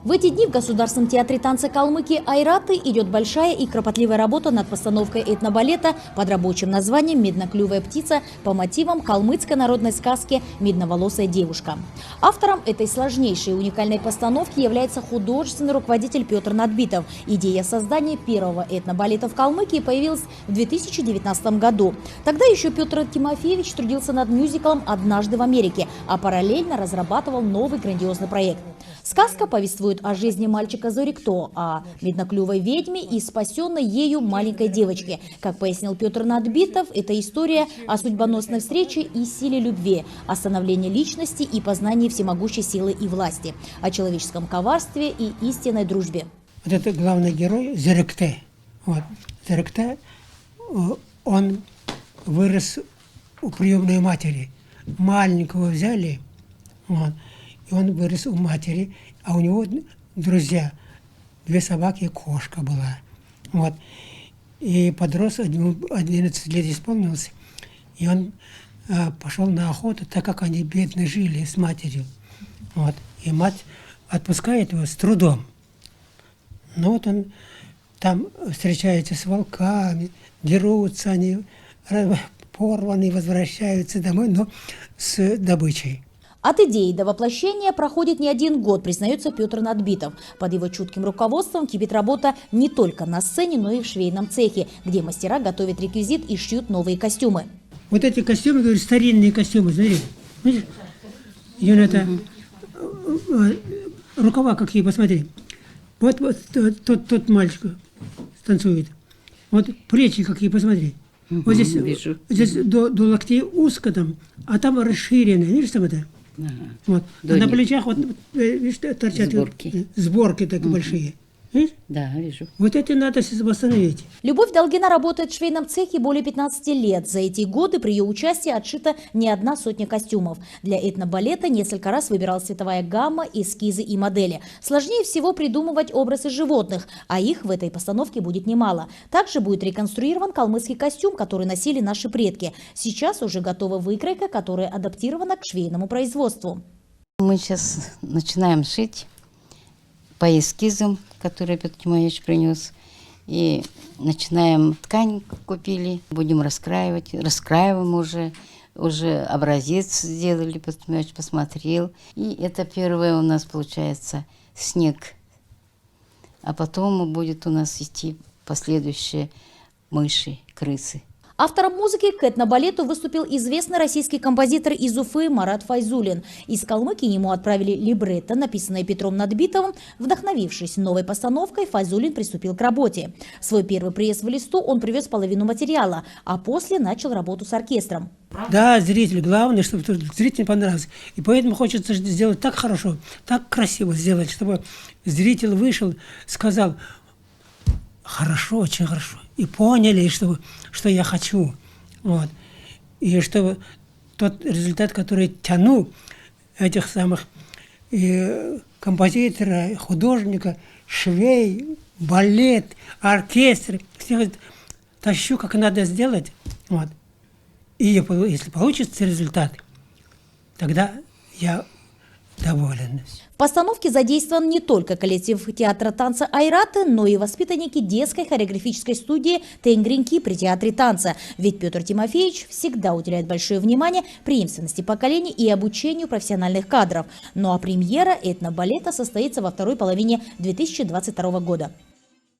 В эти дни в Государственном театре танца Калмыкии «Айраты» идет большая и кропотливая работа над постановкой этнобалета под рабочим названием «Медноклювая птица» по мотивам калмыцкой народной сказки «Медноволосая девушка». Автором этой сложнейшей и уникальной постановки является художественный руководитель Петр Надбитов. Идея создания первого этнобалета в Калмыкии появилась в 2019 году. Тогда еще Петр Тимофеевич трудился над мюзиклом «Однажды в Америке», а параллельно разрабатывал новый грандиозный проект. Сказка повествует о жизни мальчика Зорикто, о медноклювой ведьме и спасенной ею маленькой девочке. Как пояснил Петр Надбитов, это история о судьбоносной встрече и силе любви, о становлении личности и познании всемогущей силы и власти, о человеческом коварстве и истинной дружбе. Вот это главный герой Зорикте. Вот. Зорикте, он вырос у приемной матери. Маленького взяли, вот, и он вырос у матери, а у него друзья, 2 собаки и кошка была. Вот. И подрос, 11 лет исполнился, и он пошел на охоту, так как они бедно жили с матерью. Вот. И мать отпускает его с трудом. Но вот он там встречается с волками, дерутся они, порваны, возвращаются домой, но с добычей. От идеи до воплощения проходит не 1 год, признается Петр Надбитов. Под его чутким руководством кипит работа не только на сцене, но и в швейном цехе, где мастера готовят реквизит и шьют новые костюмы. Вот эти костюмы, говорю, старинные костюмы, смотри. Видишь? И он это, рукава какие, посмотри. Вот тот мальчик танцует. Вот плечи какие, посмотри. Вот здесь до локтей узко там, а там расширено. Видишь там это? Ага. Вот. А на плечах вот, видишь, торчат сборки такие большие. Видишь? Да, вижу. Вот это надо восстановить. Любовь Долгина работает в швейном цехе более 15 лет. За эти годы при ее участии отшита не 1 сотня костюмов. Для этнобалета несколько раз выбиралась цветовая гамма, эскизы и модели. Сложнее всего придумывать образы животных, а их в этой постановке будет немало. Также будет реконструирован калмыцкий костюм, который носили наши предки. Сейчас уже готова выкройка, которая адаптирована к швейному производству. Мы сейчас начинаем шить по эскизам, которые Петр Тимофеевич принес. И начинаем, ткань купили, будем раскраивать. Раскраиваем уже образец сделали, Петр Тимофеевич посмотрел. И это первое у нас получается снег. А потом будет у нас идти последующие мыши, крысы. Автором музыки к этнобалету выступил известный российский композитор из Уфы Марат Файзулин. Из Калмыкии ему отправили либретто, написанное Петром Надбитовым. Вдохновившись новой постановкой, Файзулин приступил к работе. Свой первый приезд в Элисту он привез половину материала, а после начал работу с оркестром. Да, зритель. Главное, чтобы зрителю понравилось. И поэтому хочется сделать так хорошо, так красиво сделать, чтобы зритель вышел, сказал: хорошо, очень хорошо. И поняли, что я хочу. Вот. И чтобы тот результат, который тяну этих самых композитора, художника, швей, балет, оркестр, всех тащу, как надо сделать. Вот. И если получится результат, тогда я доволен. В постановке задействован не только коллектив театра танца «Айраты», но и воспитанники детской хореографической студии «Тенгринки» при театре танца. Ведь Петр Тимофеевич всегда уделяет большое внимание преемственности поколений и обучению профессиональных кадров. Ну а премьера этнобалета состоится во второй половине 2022 года.